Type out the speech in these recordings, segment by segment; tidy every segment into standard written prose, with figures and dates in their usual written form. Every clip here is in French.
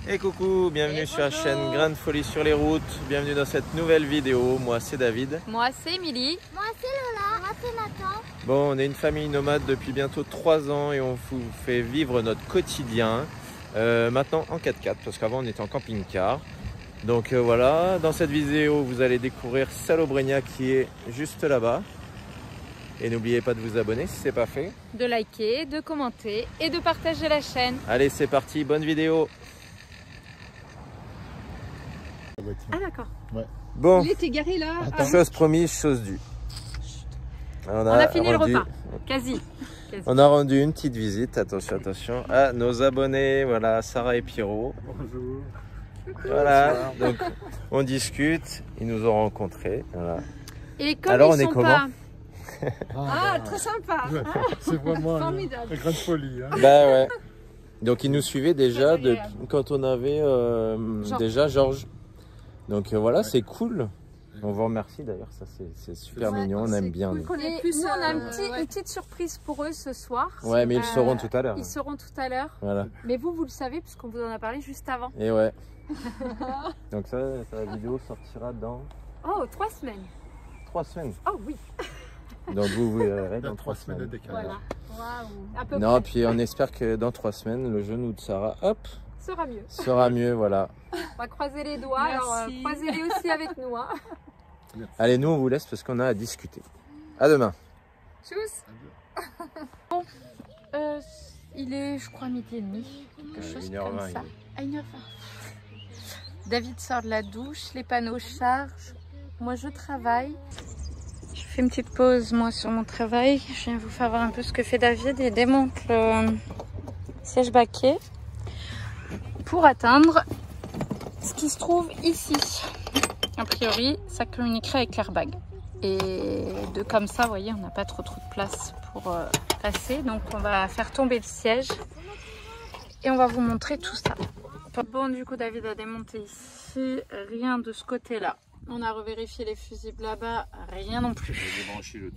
Et coucou, bienvenue sur la chaîne Grain de Folie sur les routes. Bienvenue dans cette nouvelle vidéo. Moi c'est David. Moi c'est Émilie. Moi c'est Lola. Moi c'est Nathan. Bon, on est une famille nomade depuis bientôt 3 ans et on vous fait vivre notre quotidien. Maintenant en 4x4 parce qu'avant on était en camping-car. Donc voilà, dans cette vidéo vous allez découvrir Salobreña qui est juste là-bas. Et n'oubliez pas de vous abonner si ce n'est pas fait. De liker, de commenter et de partager la chaîne. Allez c'est parti, bonne vidéo. Ah d'accord. Ouais. Bon, Il était garé là. chose promise, chose due. On a fini le repas, quasi. On a rendu une petite visite, attention, à nos abonnés, voilà, Sarah et Pierrot. Bonjour. Voilà, donc on discute, ils nous ont rencontrés. Voilà. Et comme alors ils on est sont comment pas... Ah, très sympa. ouais, c'est vraiment Formidable. la grande folie. Hein. Bah ouais. Donc ils nous suivaient déjà Très agréable. quand on avait déjà Georges. Donc voilà, ouais. C'est cool. On vous remercie d'ailleurs, ça c'est super mignon, on aime bien. Cool nous on a une petite surprise pour eux ce soir. Ouais, mais ils seront tout à l'heure. Ils seront tout à l'heure. Voilà. Mais vous le savez puisqu'on vous en a parlé juste avant. Et ouais. Donc ça, la vidéo sortira dans... Oh, 3 semaines. 3 semaines. Oh oui. Donc vous verrez dans 3 semaines de semaines. décalage. Voilà. Waouh. Non, puis on espère que dans 3 semaines, le genou de Sarah, hop, sera mieux. Voilà. On va croiser les doigts, alors croisez-les aussi avec nous. Hein. Allez, nous on vous laisse parce qu'on a à discuter. À demain. Tchuss. Bon, il est, je crois, 12h30, quelque chose 1h20, comme ça. À 1h20. David sort de la douche, les panneaux chargent. Moi, je travaille. Je fais une petite pause, moi, sur mon travail. Je viens vous faire voir un peu ce que fait David. Il démonte le siège baquet pour atteindre ce qui se trouve ici. A priori, ça communiquerait avec l'airbag. Et de comme ça, vous voyez, on n'a pas trop de place pour passer. Donc, on va faire tomber le siège et on va vous montrer tout ça. Bon, du coup, David a démonté ici. Rien de ce côté-là. On a revérifié les fusibles là-bas. Rien non plus.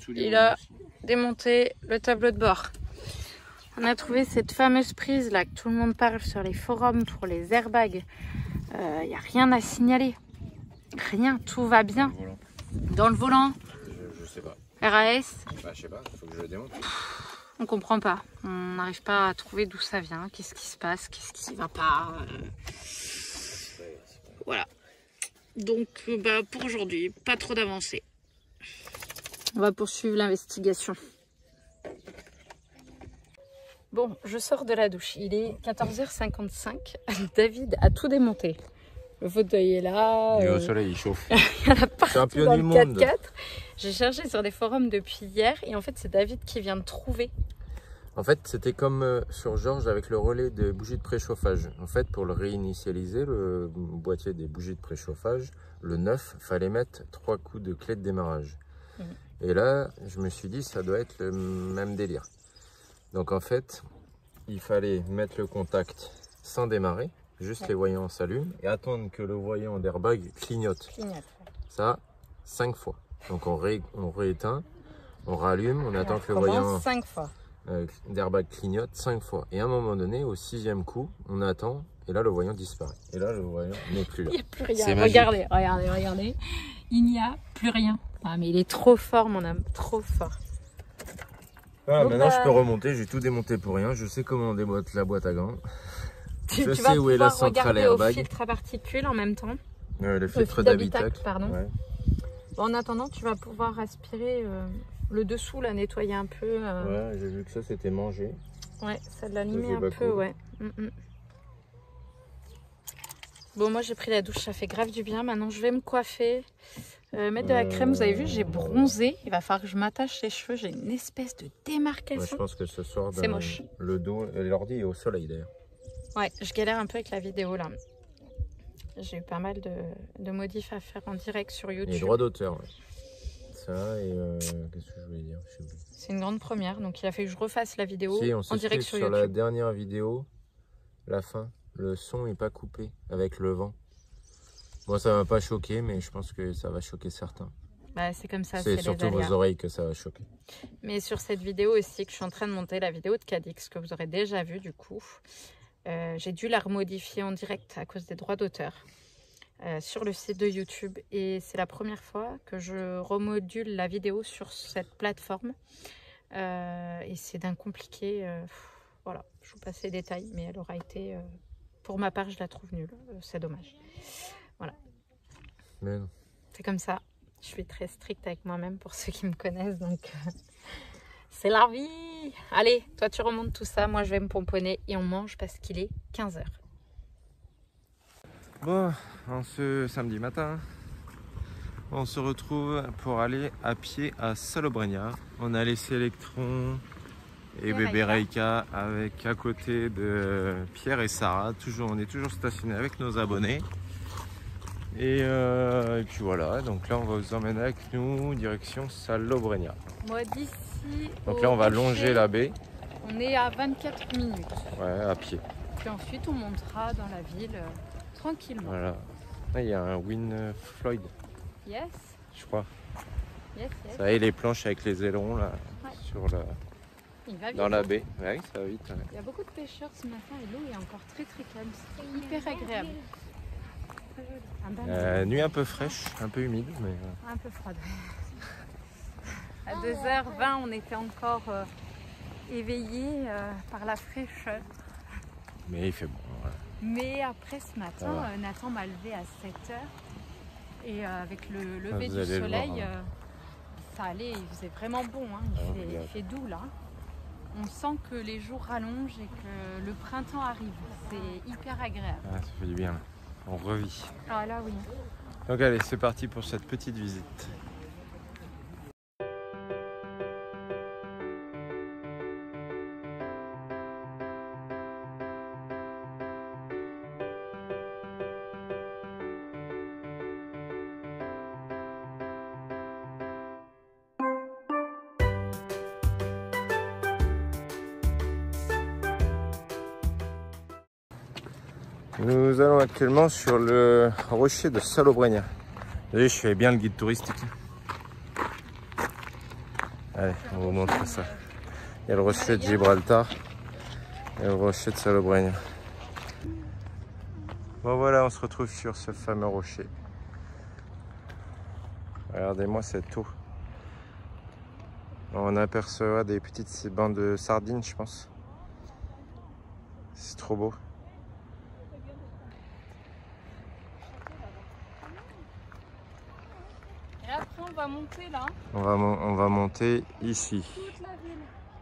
Il a démonté le tableau de bord. On a trouvé cette fameuse prise là que tout le monde parle sur les forums pour les airbags. Il n'y a rien à signaler. Rien, tout va bien. Dans le volant. Je sais pas. RAS. Bah, je sais pas, il faut que je le démonte. On comprend pas. On n'arrive pas à trouver d'où ça vient. Qu'est-ce qui se passe? Qu'est-ce qui va pas? Voilà. Donc bah, pour aujourd'hui, pas trop d'avancée. On va poursuivre l'investigation. Bon, je sors de la douche. Il est 14h55. David a tout démonté. Le fauteuil est là. Il est au soleil, il chauffe. Il y en a partout Champion dans du le monde. 4x4. J'ai cherché sur des forums depuis hier. Et en fait, c'est David qui vient de trouver. En fait, c'était comme sur Georges avec le relais de bougies de préchauffage. En fait, pour le réinitialiser, le boîtier des bougies de préchauffage, le neuf, fallait mettre 3 coups de clé de démarrage. Et là, je me suis dit, ça doit être le même délire. Donc en fait, il fallait mettre le contact sans démarrer, juste les voyants s'allument et attendre que le voyant d'airbag clignote. Ça, 5 fois. Donc on rééteint, on rallume, on attend que le voyant 5 fois. D'airbag clignote 5 fois. Et à un moment donné, au 6e coup, on attend et là le voyant disparaît. Et là le voyant n'est plus là. Il n'y a plus rien. Regardez. Il n'y a plus rien. Ah mais il est trop fort mon homme, trop fort. Voilà, donc, maintenant je peux remonter, j'ai tout démonté pour rien. Je sais comment on déboîte la boîte à gants. Tu sais vas où est la pouvoir centrale regarder airbag. au filtre à particules en même temps. Le filtre filtre d'habitacle. Pardon. Ouais. Bon, en attendant, tu vas pouvoir aspirer le dessous, là, nettoyer un peu. Ouais, j'ai vu que ça c'était mangé. Ouais, ça l'a limé un pas peu, cool. ouais. Bon, moi j'ai pris la douche, ça fait grave du bien. Maintenant, je vais me coiffer, mettre de la crème. Vous avez vu, j'ai bronzé. Il va falloir que je m'attache les cheveux. J'ai une espèce de démarcation. Ouais, je pense que ce soir, c'est moche. Le dos, l'ordi est au soleil d'ailleurs. Ouais, je galère un peu avec la vidéo là. J'ai eu pas mal de modifs à faire en direct sur YouTube. Les droits d'auteur, ouais. Ça et qu'est-ce que je voulais dire? C'est une grande première, donc il a fallu que je refasse la vidéo si, on en direct sur YouTube. la dernière vidéo, la fin, le son n'est pas coupé avec le vent. Moi, ça m'a pas choqué, mais je pense que ça va choquer certains. Bah, c'est comme ça, c'est surtout vos oreilles que ça va choquer. Mais sur cette vidéo aussi, que je suis en train de monter, la vidéo de Cadix, que vous aurez déjà vue du coup, J'ai dû la remodifier en direct à cause des droits d'auteur sur le site de YouTube. Et c'est la première fois que je remodule la vidéo sur cette plateforme. Et c'est d'un compliqué. Voilà, je vous passe les détails, mais elle aura été... pour ma part, je la trouve nulle. C'est dommage. Voilà. Mais non. C'est comme ça. Je suis très stricte avec moi-même pour ceux qui me connaissent. Donc, c'est la vie. Allez, toi, tu remontes tout ça. Moi, je vais me pomponner et on mange parce qu'il est 15 h. Bon, en ce samedi matin, on se retrouve pour aller à pied à Salobreña. On a laissé Electron et bébé Reika avec à côté de Pierre et Sarah. On est toujours stationné avec nos abonnés. Et puis voilà, donc là on va vous emmener avec nous direction Salobreña. Moi d'ici. Donc là on va longer la baie. On est à 24 minutes. Ouais, à pied. Puis ensuite on montera dans la ville tranquillement. Voilà. Là il y a un Win Floyd. Yes. Je crois. Yes, yes. Ça y est, les planches avec les ailerons là, Ouais. sur la, Il va vite, dans la baie. Ouais, ça va vite. Ouais. Il y a beaucoup de pêcheurs ce matin et l'eau est encore très calme. C'est hyper agréable. Nuit un peu fraîche, un peu humide, mais... Un peu froide. À 2h20, on était encore éveillés par la fraîcheur. Mais il fait bon. Ouais. Mais après ce matin, Nathan m'a levé à 7h. Et avec le lever du soleil, voir, ça allait, il faisait vraiment bon. Hein. Il fait doux là. On sent que les jours rallongent et que le printemps arrive. C'est hyper agréable. Ah, ça fait du bien. On revit. Ah là oui. Donc allez, c'est parti pour cette petite visite. Nous allons actuellement sur le rocher de Salobreña. Vous voyez, je fais bien le guide touristique. Allez, on vous montre ça. Il y a le rocher de Gibraltar et le rocher de Salobreña. Bon voilà, on se retrouve sur ce fameux rocher. Regardez-moi cette eau. On aperçoit des petites bandes de sardines, je pense. C'est trop beau. Et après on va monter là. On va monter ici,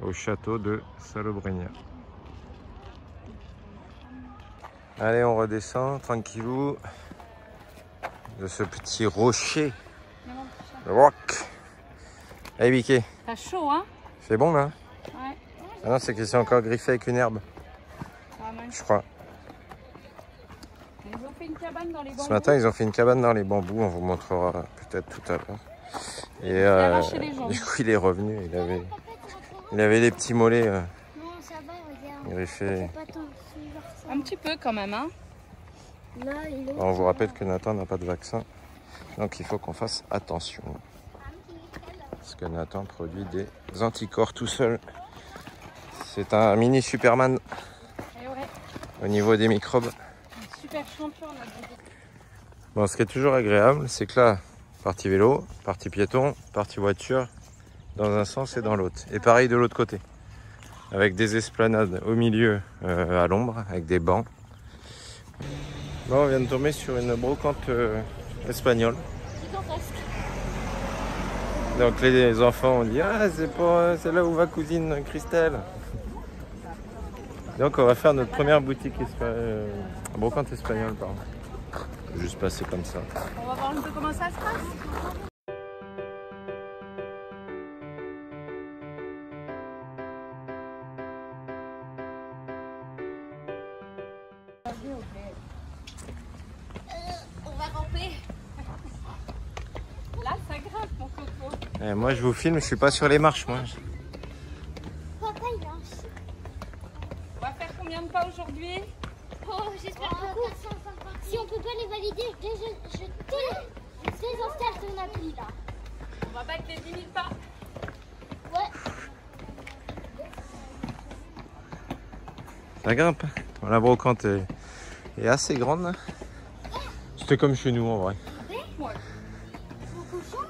au château de Salobreña. Allez, on redescend tranquillou de ce petit rocher. Le rock. Allez, Vicky. T'as chaud, hein? C'est bon là? Ouais. Ah non, c'est que c'est encore griffé avec une herbe. Je crois. Ils ont fait une cabane dans les bambous. Ce matin, ils ont fait une cabane dans les bambous. On vous montrera peut-être tout à l'heure. Et du coup, il est revenu. Il avait les petits mollets Non, ça va, regarde. griffés. Un petit peu quand même, hein? Là, On vous rappelle que Nathan n'a pas de vaccin. Donc, il faut qu'on fasse attention. Parce que Nathan produit des anticorps tout seul. C'est un mini Superman au niveau des microbes. Un super champion là. Bon, ce qui est toujours agréable, c'est que là, partie vélo, partie piéton, partie voiture, dans un sens et dans l'autre. Et pareil de l'autre côté. Avec des esplanades au milieu, à l'ombre, avec des bancs. Bon, on vient de tomber sur une brocante espagnole. Donc les enfants ont dit « Ah, c'est là où va cousine Christelle !» Donc on va faire notre première boutique brocante espagnole, pardon. Juste passer comme ça. On va voir un peu comment ça se passe. on va ramper. Là, ça grimpe, mon coco. Et moi, je vous filme, je suis pas sur les marches, moi. Papa, il lance. On va faire combien de pas aujourd'hui? Oh, j'espère beaucoup. Si on peut pas les valider, je désinstalle ton appli là. On va battre les 10 000 pas. Ouais. Ça grimpe. La brocante est assez grande. C'était comme chez nous en vrai. Ouais. Mon cochon,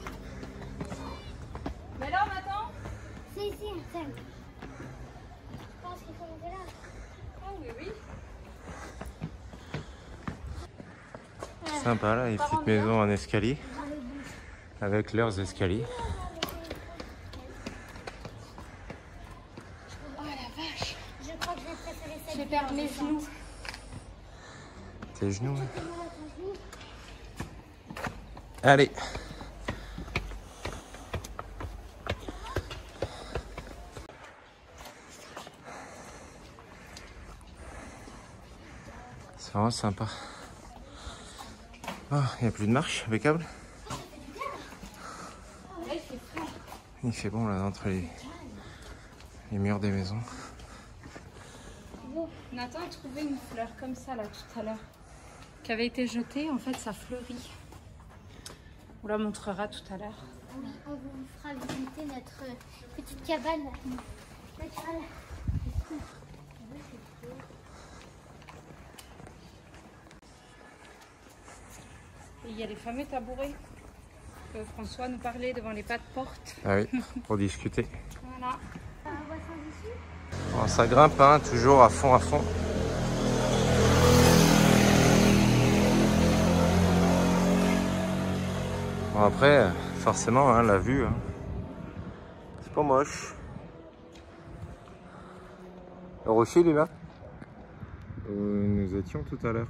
Mais là, on attend. c'est ici, attends. Je pense qu'il faut monter là. Ah oui, oui. Sympa là, les petites maisons en escalier. Avec leurs escaliers. Oh la vache. Je crois que je vais préférer Je cette perds mes genoux. Tes genoux. Allez. C'est vraiment sympa. Oh, il n'y a plus de marche, impeccable. Il fait bon là entre les murs des maisons. Nathan a trouvé une fleur comme ça là tout à l'heure, qui avait été jetée. En fait, ça fleurit. On la montrera tout à l'heure. On vous fera visiter notre petite cabane naturelle. Et il y a les fameux tabourets que François nous parlait devant les pas de porte. Ah oui, pour discuter. Voilà. Bon, ça grimpe, hein, toujours à fond, à fond. Bon, après, forcément, hein, la vue, hein, c'est pas moche. Le rocher, il est là. Où nous étions tout à l'heure.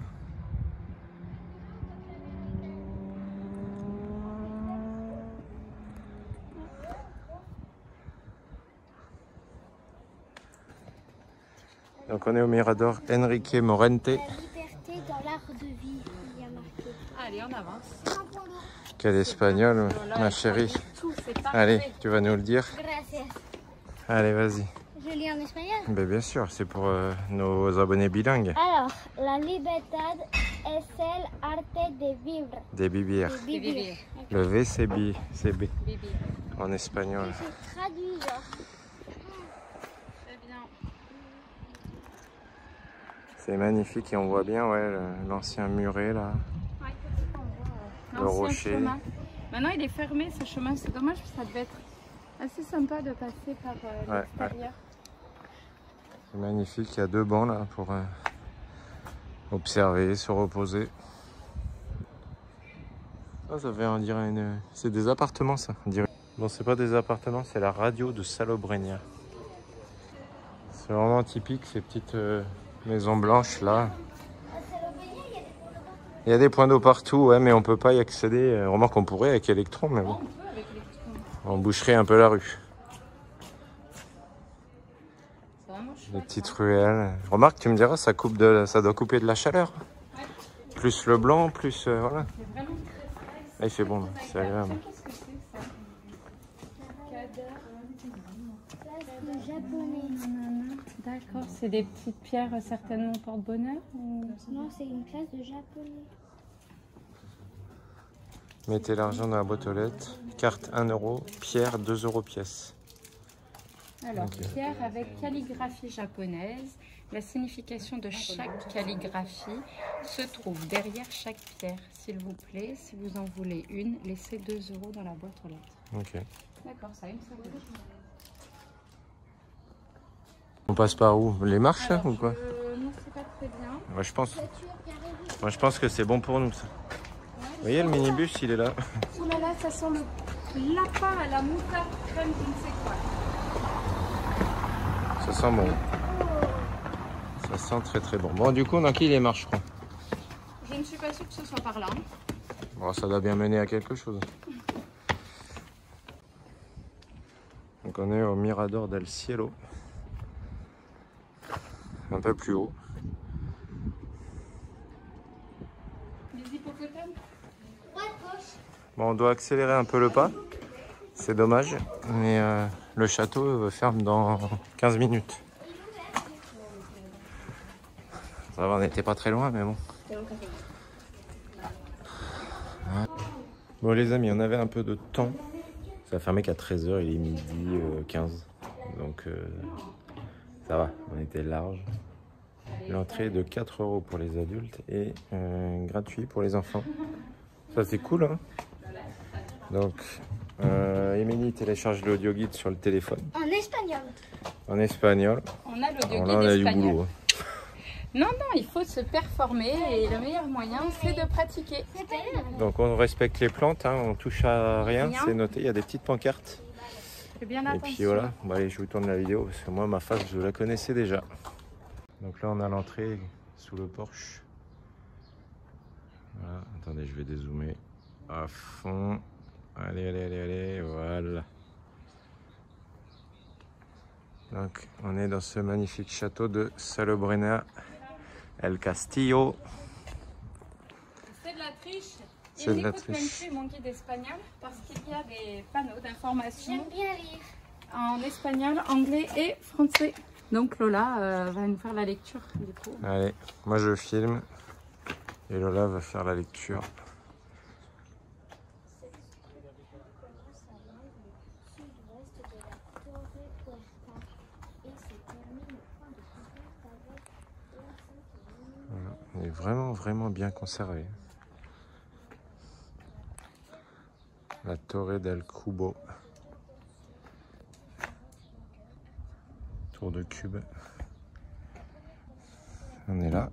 Donc on est au Mirador Enrique Morente. La liberté dans l'art de vivre, il y a marqué. Allez, on avance. Un point d'eau. Quel espagnol, ma chérie. Tout, c'est parfait. Allez, tu vas nous le dire. Gracias. Allez, vas-y. Je lis en espagnol. Ben, bien sûr, c'est pour nos abonnés bilingues. Alors, la libertad es el arte de vivre. Des bibières. De vivir. Le V, c'est B, Bibi. en espagnol. Je traduis genre. Très bien. C'est magnifique et on voit bien ouais, l'ancien muret là. Ouais, on voit, Le l'ancien rocher. chemin. Maintenant, il est fermé ce chemin. C'est dommage, parce que ça devait être assez sympa de passer par l'extérieur. C'est magnifique, il y a 2 bancs là pour observer, se reposer. Ah, ça fait on dirait une... C'est des appartements ça, on dirait. Bon, c'est pas des appartements, c'est la radio de Salobreña. C'est vraiment typique ces petites maisons blanches là. Il y a des points d'eau partout, ouais, mais on peut pas y accéder. Remarque qu'on pourrait avec Electron, mais bon. On peut avec l'électron. On boucherait un peu la rue. C'est vraiment chouette. Des petites ruelles. Remarque, tu me diras, ça doit couper de la chaleur. Ouais. Plus le blanc, plus voilà. C'est vraiment très frais. Ah, il fait bon, c'est agréable. Qu'est-ce que c'est ça? Le japonais. D'accord, c'est des petites pierres certainement porte-bonheur ou... Non, c'est une classe de japonais. Mettez l'argent dans la boîte aux lettres. Carte 1 €, pierre 2 € pièce. Alors, Ok. pierre avec calligraphie japonaise. La signification de chaque calligraphie se trouve derrière chaque pierre. S'il vous plaît, si vous en voulez une, laissez 2 € dans la boîte aux lettres. Ok. D'accord, ça a une symbolique. On passe par où? Les marches là, Alors, ou quoi? non, c'est pas très bien. Ouais, je pense. Moi, je pense que c'est bon pour nous ça. Vous voyez, le minibus, il est là. Ouh là là, ça sent le lapin à la moutarde crème, je ne sais quoi. Ça sent bon. Ça sent très très bon. Bon, du coup, on a qui les marches, je crois? Je ne suis pas sûre que ce soit par là. Bon, ça doit bien mener à quelque chose. Donc on est au Mirador del Cielo. Un peu plus haut. Les hippopotames. Bon, on doit accélérer un peu le pas. C'est dommage. Mais le château ferme dans 15 minutes. Ça va, on n'était pas très loin, mais bon. Ouais. Bon les amis, on avait un peu de temps. Ça a fermé qu'à 13 h, il est midi 15. Donc ça va, on était large. L'entrée est de 4 € pour les adultes et gratuit pour les enfants. Ça c'est cool hein. Donc Émilie télécharge l'audio guide sur le téléphone. En espagnol. En espagnol. On a l'audio Alors là, on guide a du espagnol. boulot. Non, il faut se performer et le meilleur moyen, c'est de pratiquer. Donc on respecte les plantes, hein, on touche à rien, Rien. c'est noté, il y a des petites pancartes. Fais bien Et attention. puis voilà, bon, allez, je vous tourne la vidéo parce que moi ma face je la connaissais déjà. Donc là on a l'entrée sous le porche. Voilà. Attendez, je vais dézoomer à fond. Allez, voilà. Donc on est dans ce magnifique château de Salobreña El Castillo. C'est de la triche. C'est Il de la n'écoute même triche. plus mon guide espagnol parce qu'il y a des panneaux d'information J'aime bien lire. en espagnol, anglais et français. Donc Lola va nous faire la lecture du coup. Allez, moi je filme et Lola va faire la lecture. Voilà, il est vraiment bien conservé. La Torre del Cubo. Tour de cube. On est là.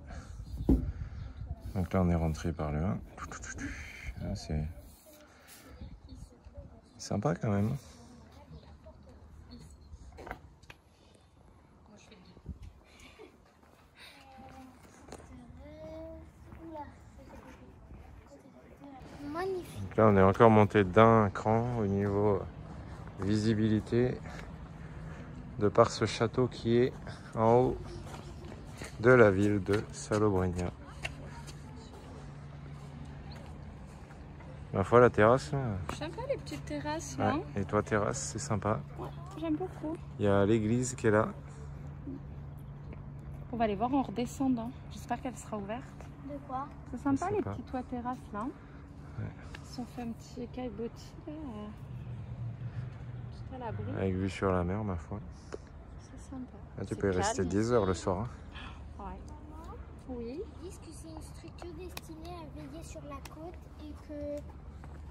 Donc là on est rentré par le 1. Ah, c'est sympa quand même. Magnifique. Donc là on est encore monté d'un cran au niveau visibilité de par ce château qui est en haut de la ville de Salobreña. Ma foi la terrasse là. Sympa les petites terrasses là. Ouais. Et toi terrasse c'est sympa. Ouais, j'aime beaucoup. Il y a l'église qui est là. On va aller voir en redescendant. J'espère qu'elle sera ouverte. De quoi? C'est sympa Je sais les pas. petits toits terrasses là. Ouais. Ils sont fait un petit caillebotis là. Tout à l'abri. Avec vue sur la mer ma foi. C'est sympa. Ah, tu C'est peux y rester calme. 10 heures le soir. Hein. Ouais. Oui. Ils disent que c'est une structure destinée à veiller sur la côte et que,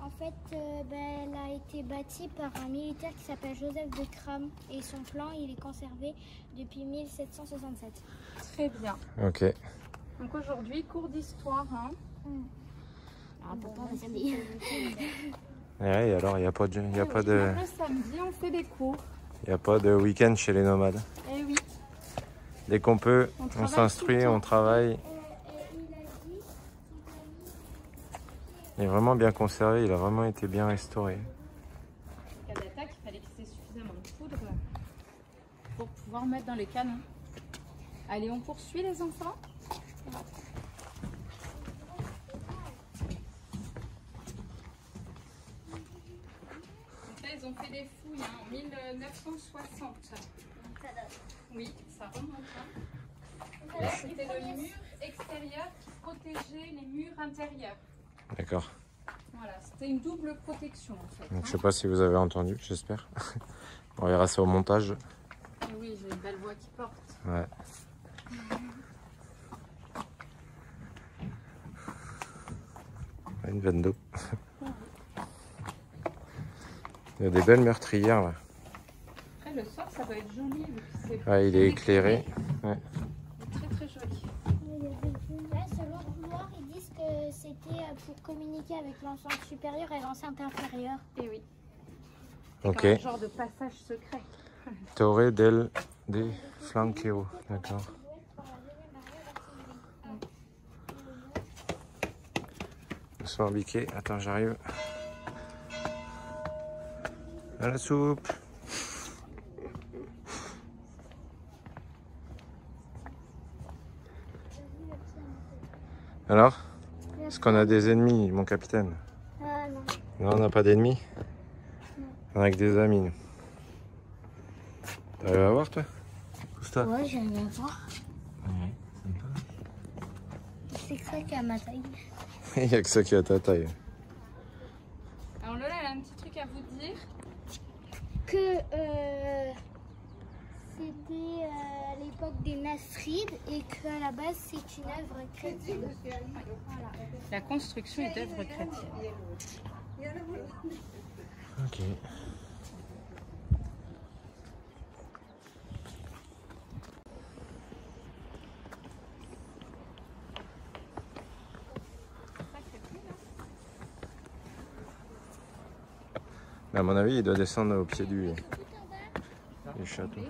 en fait, elle a été bâtie par un militaire qui s'appelle Joseph de Cram et son plan il est conservé depuis 1767. Très bien. Ok. Donc aujourd'hui, cours d'histoire. Hein. Ah, papa, on dit. Et alors il n'y a pas de, Même le samedi, on fait des cours. week-end chez les nomades. Eh oui. Dès qu'on peut, On on travaille s'instruit, tout le temps. on travaille. Il est vraiment bien conservé, il a vraiment été bien restauré. Cas d'attaque, il fallait qu'il y ait suffisamment de poudre pour pouvoir mettre dans les canons. Allez, on poursuit les enfants. Donc là, ils ont fait des fouilles hein, en 1960. Oui, ça remonte. Hein. Là, c'était le mur extérieur qui protégeait les murs intérieurs. D'accord. Voilà, c'était une double protection en fait. Donc, hein. je sais pas si vous avez entendu, j'espère. On verra ça au montage. Et oui, j'ai une belle voix qui porte. Ouais. Une vanne d'eau. Il y a des belles meurtrières là. Après, le soir, ça doit être joli. vu que c'est Ouais, il est éclairé. Ouais. très très joli. Là, selon le couloir, ils disent que c'était pour communiquer avec l'enceinte supérieure et l'enceinte inférieure. Et oui. Ok. Comme un genre de passage secret. Torre del de Flanqueo. D'accord. Doucement biqué. Attends, j'arrive. À la soupe. Alors, est-ce qu'on a des ennemis, mon capitaine? Ah non. Non, on n'a pas d'ennemis. On a que des amis. Nous. T'arrives à voir, toi? Pousse-toi. Ouais, j'aime bien voir. C'est que ça qui a ma taille. Il n'y a que ça qui est à ta taille. Alors Lola, elle a un petit truc à vous dire. Que c'était à l'époque des Nasrides et qu'à la base c'est une œuvre chrétienne. Voilà. La construction est d'œuvre chrétienne. Ok. Mais à mon avis, il doit descendre au pied du château.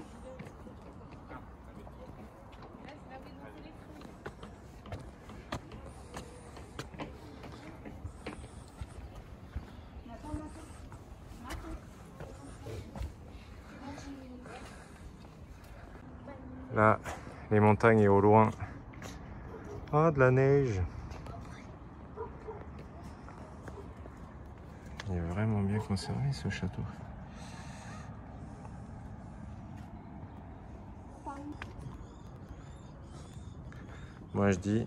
Là, les montagnes et au loin. Oh, de la neige. Il est vraiment bien conservé ce château. Moi je dis,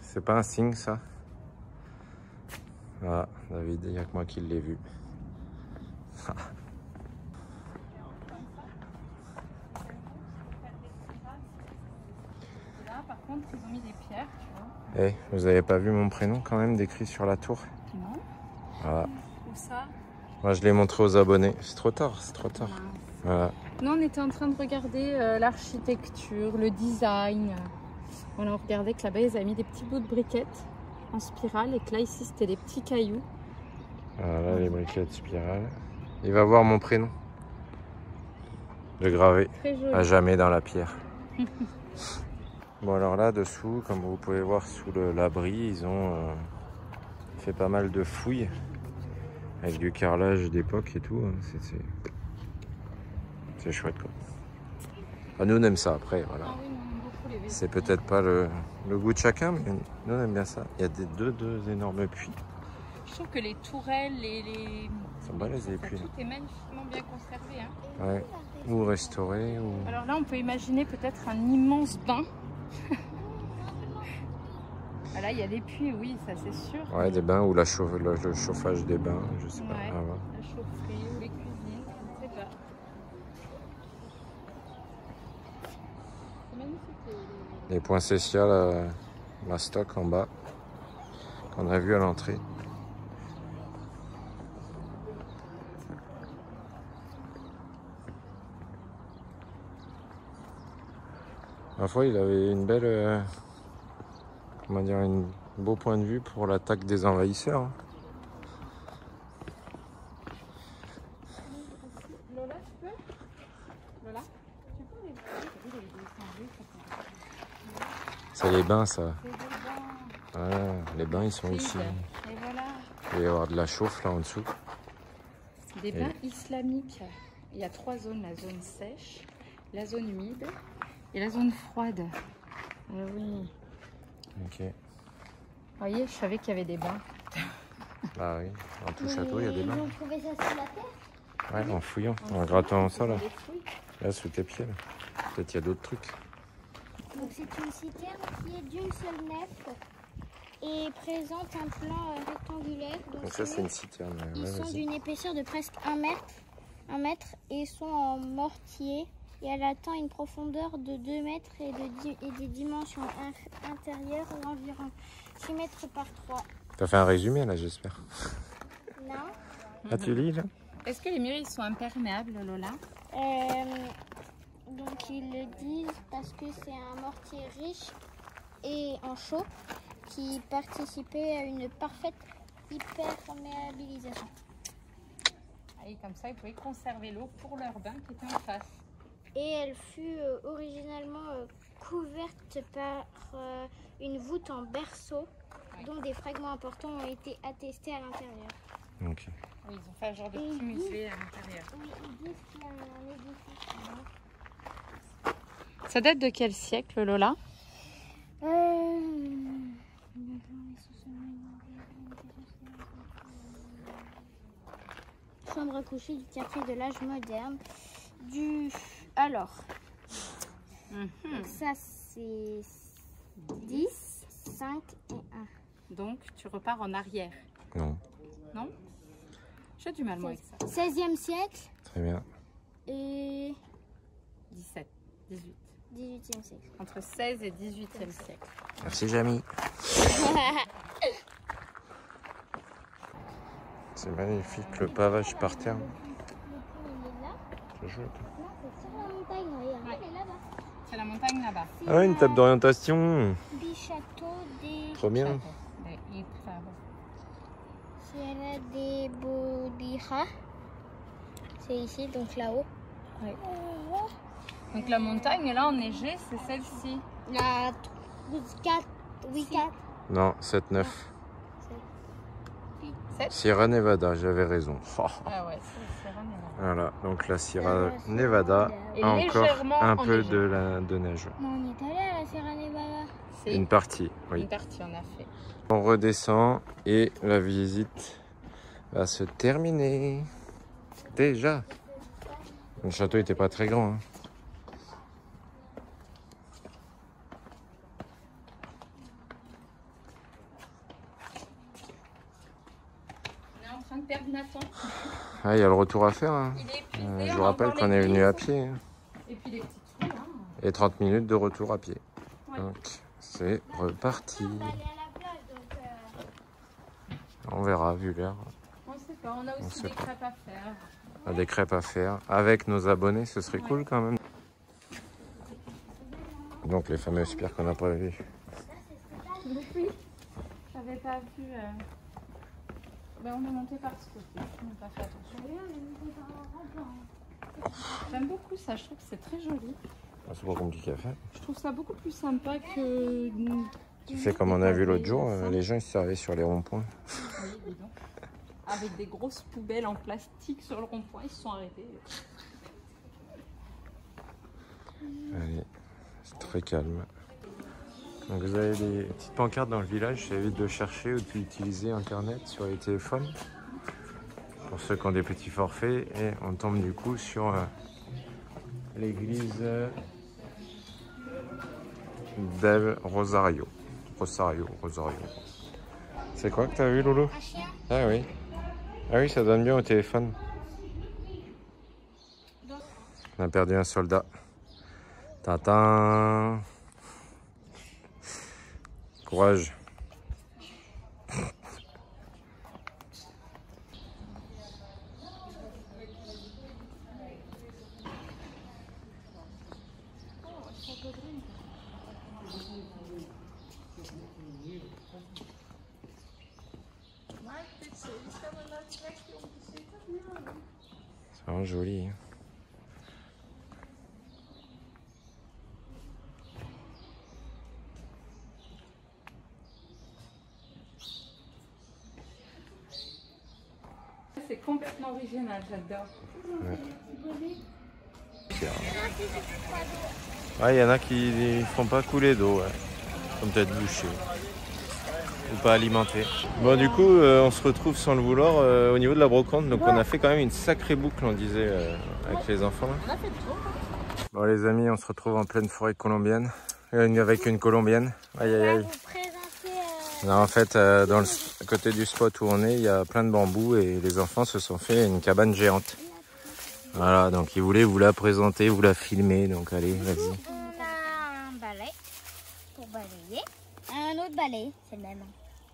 c'est pas un signe ça. Ah, David, il n'y a que moi qui l'ai vu. Là, par contre, ils ont mis des pierres, tu vois. Eh, vous avez pas vu mon prénom quand même décrit sur la tour? Non. Voilà. Où ça? Moi je l'ai montré aux abonnés. C'est trop tard, c'est trop tard. Voilà. Nous, on était en train de regarder l'architecture, le design. On a regardé que là-bas, ils avaient mis des petits bouts de briquettes en spirale et que là, ici, c'était des petits cailloux. Voilà les briquettes spirales. Il va voir mon prénom. De gravé Très joli. à jamais dans la pierre. Bon alors là dessous, comme vous pouvez voir sous l'abri, ils ont fait pas mal de fouilles avec du carrelage d'époque et tout. C'est chouette quoi. Ah, nous on aime ça après, voilà. Ah oui, on aime beaucoup les vaisseaux. C'est peut-être pas le goût de chacun, mais nous on aime bien ça. Il y a deux énormes puits. Je trouve que les tourelles, les... Ils sont balèzes les puits. Tout est magnifiquement bien conservé. Hein. Ouais. Ou restaurés. Ou... Alors là, on peut imaginer peut-être un immense bain. Ah là, il y a des puits, oui, ça c'est sûr. Ouais, des bains ou le chauffage des bains, je sais pas. Ouais, Ah, ouais. la chaufferie ou les cuisines, je ne sais pas. C'est magnifique. Les points sociaux, la stock en bas, qu'on a vu à l'entrée. La fois, il avait une belle, comment dire, un beau point de vue pour l'attaque des envahisseurs. Hein. Lola, tu peux? Lola, tu peux C'est les bains, ça. C'est des bains. Ah, les bains, ils sont ici. Et voilà. Il va y avoir de la chauffe là en dessous. Des bains islamiques. Il y a 3 zones, la zone sèche, la zone humide et la zone froide. Ah oui. Ok. Vous voyez, je savais qu'il y avait des bains. Bah oui, dans tout château, il y a des bains. Ils ont trouvé ça sous la terre? Ouais, en fouillant, en grattant ça là. Des fouilles. Là, sous tes pieds. Là. Peut-être qu'il y a d'autres trucs. Donc c'est une citerne qui est d'une seule nef et présente un plan rectangulaire. Donc ça, c'est une citerne. Ils Ouais, sont vas-y. d'une épaisseur de presque 1 mètre et sont en mortier. Et elle atteint une profondeur de 2 mètres et des dimensions intérieures d'environ 6 mètres par 3. T'as fait un résumé là, j'espère. Non. Ah, tu lis là? Est-ce que les murs ils sont imperméables, Lola? Donc ils le disent parce que c'est un mortier riche et en chaux qui participait à une parfaite hyperméabilisation. Et comme ça, ils pouvaient conserver l'eau pour leur bain qui était en face. Et elle fut originalement couverte par une voûte en berceau, dont des fragments importants ont été attestés à l'intérieur. Ok. Oui, ils ont fait un genre de Et petit ils musée à l'intérieur. Oui, ils disent qu'il y a un édifice. Ça date de quel siècle, Lola? Chambre à coucher du quartier de l'âge moderne. Alors, ça c'est 10, 5 et 1. Donc, tu repars en arrière, Non. non? J'ai du mal, moi, avec ça. 16e siècle Très bien. et 17. 18. 18e siècle. Entre 16 et 18e siècle. Merci Jamie. C'est magnifique, le pavage par terre. Le pont, il est là. C'est joli. Non, c'est sur la montagne, regarde. Ouais. Elle est là-bas. C'est la montagne là-bas. C'est Ah, une table d'orientation. du château des... Trop bien. Des Ytres. C'est là des Bodhira. C'est ici, donc là-haut. Ouais. Donc la montagne là enneigée, c'est celle-ci. La 4, oui 4. Non, 7-9. 7. Sierra Nevada, j'avais raison. Oh. Ah ouais, c'est Sierra Nevada. Voilà, donc la Sierra Nevada Et a encore légèrement un peu enneigée. de neige. Non, on est allé à la Sierra Nevada. C'est Une partie, oui. une partie, on a fait. On redescend et la visite va se terminer. Déjà. Le château n'était pas très grand. Hein. On est en train de perdre Nathan. Ah, il y a le retour à faire. Hein. Il est épuisé. Je on vous a rappelle encore qu'on est venu l'église. à pied. Hein. Et puis les petites rues. Hein. Et 30 minutes de retour à pied. Ouais. Donc, c'est reparti. On va aller à la plage, donc... On verra, vu l'heure. On sait pas, on a On aussi sait des pas. crêpes à faire. On a des crêpes à faire avec nos abonnés, ce serait cool quand même. Donc, les fameuses pierres qu'on n'a pas vues. Oui, j'avais pas vu. Ben, on est monté par ce côté. On n'a pas fait attention. J'aime beaucoup ça, je trouve que c'est très joli. Ah, c'est pas compliqué à faire. Je trouve ça beaucoup plus sympa que. Tu fais comme on a vu l'autre jour, les gens ils se servaient sur les ronds-points. Oui, dis donc. Avec des grosses poubelles en plastique sur le rond-point, ils se sont arrêtés. Allez, c'est très calme. Donc vous avez des petites pancartes dans le village, ça évite de chercher ou d'utiliser internet sur les téléphones. Pour ceux qui ont des petits forfaits, et on tombe du coup sur l'église del Rosario. Rosario. C'est quoi que t'as vu, Loulou? Un chien. Ah oui. Ah oui, ça donne bien au téléphone. On a perdu un soldat. Tintin. Courage. C'est vraiment joli. Hein. C'est complètement original, j'adore. Ouais. Ah, il y en a qui ne font pas couler d'eau, ouais. Comme peut-être boucher. Ou pas alimenter. Bon, du coup, on se retrouve sans le vouloir au niveau de la brocante. Donc, on a fait quand même une sacrée boucle, on disait, avec les enfants. Là. On a fait le tour. Bon, les amis, on se retrouve en pleine forêt colombienne. Avec une colombienne. Aïe, aïe, On va aïe. vous présenter... Non, en fait, dans à côté du spot où on est, il y a plein de bambous et les enfants se sont fait une cabane géante. Voilà, donc ils voulaient vous la présenter, vous la filmer. Donc, allez, vas-y. On a un balai pour balayer. Un autre balai, c'est le même.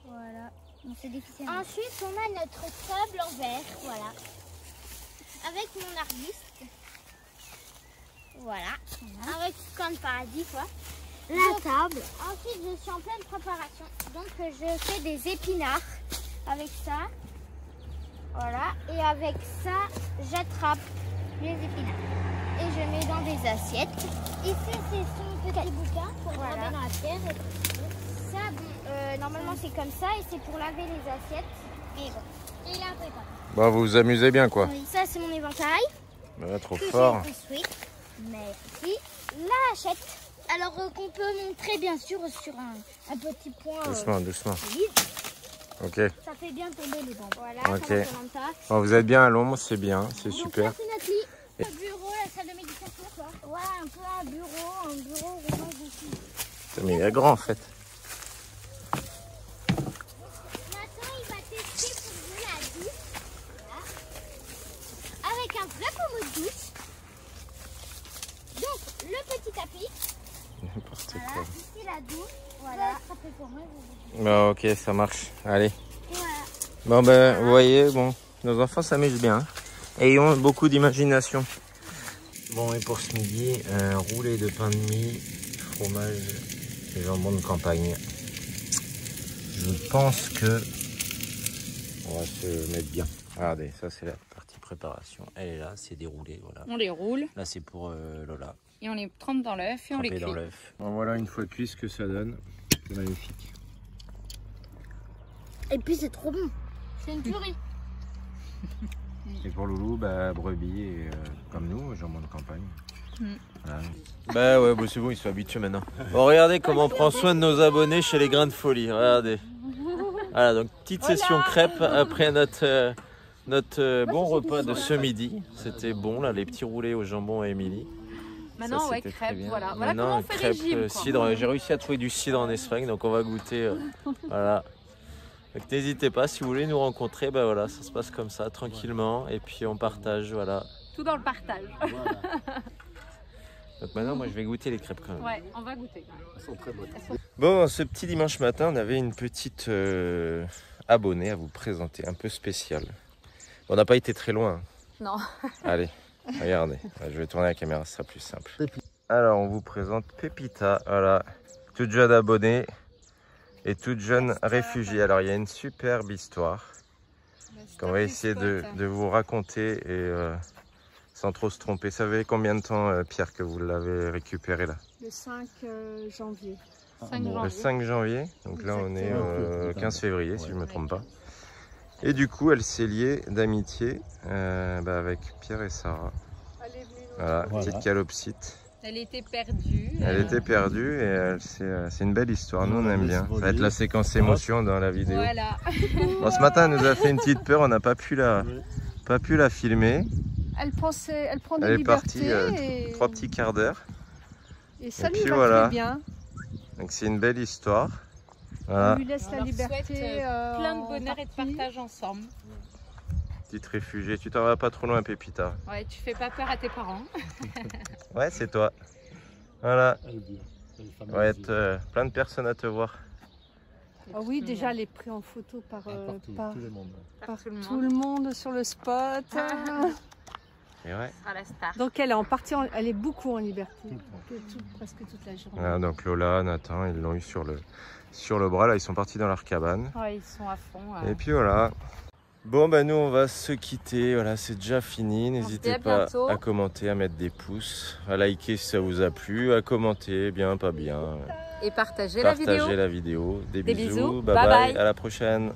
Voilà. C'est difficile. Ensuite, on a notre table en verre, voilà. Avec mon arbuste. Voilà. Avec comme paradis, quoi. La table. Ensuite, je suis en pleine préparation. Donc, je fais des épinards avec ça. Voilà. Et avec ça, j'attrape les épinards. Et je mets dans des assiettes. Ici, c'est son petit bouquin pour graver dans la terre. Ça, bon, normalement, c'est comme ça. Et c'est pour laver les assiettes. Et bon. Et là, après, pas. Bon, vous vous amusez bien, quoi. Oui, ça, c'est mon éventail. Voilà, trop Que fort. j'ai construit. Merci. La hachette. Alors qu'on peut montrer bien sûr sur un petit point Doucement, doucement. vide. Ok. Ça fait bien tomber les bancs. Voilà, Ok. ça va comme ça. Bon, vous êtes bien à l'ombre, c'est bien, c'est Donc super. là, c'est notre lit. Le bureau, la salle de méditation, quoi. Voilà, un peu un bureau roulant dessus. Mais il est grand en fait. Maintenant, il va tester pour vous la douche. Voilà. Avec un vrai pommeau de douche. Donc, le petit Bon, ok, ça marche. Allez. Voilà. Bon, ben, vous voyez, bon, nos enfants s'amusent bien. Hein. Et ils ont beaucoup d'imagination. Bon, et pour ce midi, un roulé de pain de mie, fromage et jambon de campagne. Je pense que on va se mettre bien. Regardez, ça c'est la partie préparation. Elle est là, c'est déroulé, voilà. On les roule. Là c'est pour Lola. Et on les trempe dans l'œuf et on les cuit. Dans l'œuf. Bon, voilà une fois cuit ce que ça donne. C'est magnifique. Et puis c'est trop bon. C'est une tuerie. Et pour Loulou, bah, brebis et comme nous, jambon de campagne. Voilà. Bah ouais, bah c'est bon, ils sont habitués maintenant. Bon, regardez comment on prend soin de nos abonnés chez les Grains de Folie. Regardez. Voilà, donc petite session crêpes après notre bon repas de ce midi. C'était bon, là, les petits roulés au jambon et Émilie. Maintenant, ouais, crêpes, voilà. Voilà comment Maintenant, on fait crêpes, régime, quoi. cidre. J'ai réussi à trouver du cidre en Espagne, donc on va goûter. Voilà. Donc n'hésitez pas, si vous voulez nous rencontrer, ben voilà, ça se passe comme ça, tranquillement, et puis on partage, voilà. Tout dans le partage. Donc maintenant, moi je vais goûter les crêpes quand même. Ouais, on va goûter. Elles sont très bonnes. Bon, ce petit dimanche matin, on avait une petite abonnée à vous présenter, un peu spéciale. On n'a pas été très loin. Non. Allez, regardez, je vais tourner la caméra, ce sera plus simple. Alors, on vous présente Pépita, voilà, toute jeune abonnée et toute jeune réfugiée. Alors, il y a une superbe histoire qu'on va essayer de vous raconter et sans trop se tromper. Ça fait combien de temps, Pierre, que vous l'avez récupéré là? Le 5 janvier. 5 Le janvier. 5 janvier, donc là on est Exactement. 15 février si je ne me trompe pas. Et du coup, elle s'est liée d'amitié avec Pierre et Sarah. Elle est venue nous Voilà, Voilà. petite calopsite. Elle était perdue. Elle était perdue et c'est une belle histoire, nous on aime bien. Ça va être la séquence Voilà. émotion dans la vidéo. Voilà. Bon, ce matin, elle nous a fait une petite peur, on n'a pas pu la filmer. Elle prend des Elle est libertés partie 3 petits quarts d'heure. et ça et lui puis va voilà. très bien. Donc c'est une belle histoire. On Voilà, lui laisse On la leur liberté. souhaite plein de en bonheur et de partie. partage ensemble. petite réfugiée. Tu t'en vas pas trop loin, Pépita. Ouais, tu fais pas peur à tes parents. Ouais, c'est toi. Voilà, Elle dit. Elle est il va fameuse. être plein de personnes à te voir. Ah oui, déjà elle est prise en photo par, Partout, par tout le monde. par tout le tout le monde sur le spot. Et ouais. Ce sera la star. Donc elle est en partie, elle est beaucoup en liberté, Tout le temps. presque toute la journée. Voilà, donc Lola, Nathan, ils l'ont eu sur le bras. Là, ils sont partis dans leur cabane. Ouais, ils sont à fond. Et puis voilà. Bon, bah nous, on va se quitter. Voilà, c'est déjà fini. N'hésitez à pas bientôt. à commenter, à mettre des pouces, à liker si ça vous a plu, à commenter, bien, pas bien. Et partagez la vidéo. Partagez la vidéo. Des Des bisous. bisous. Bye Bye bye. bye. À la prochaine.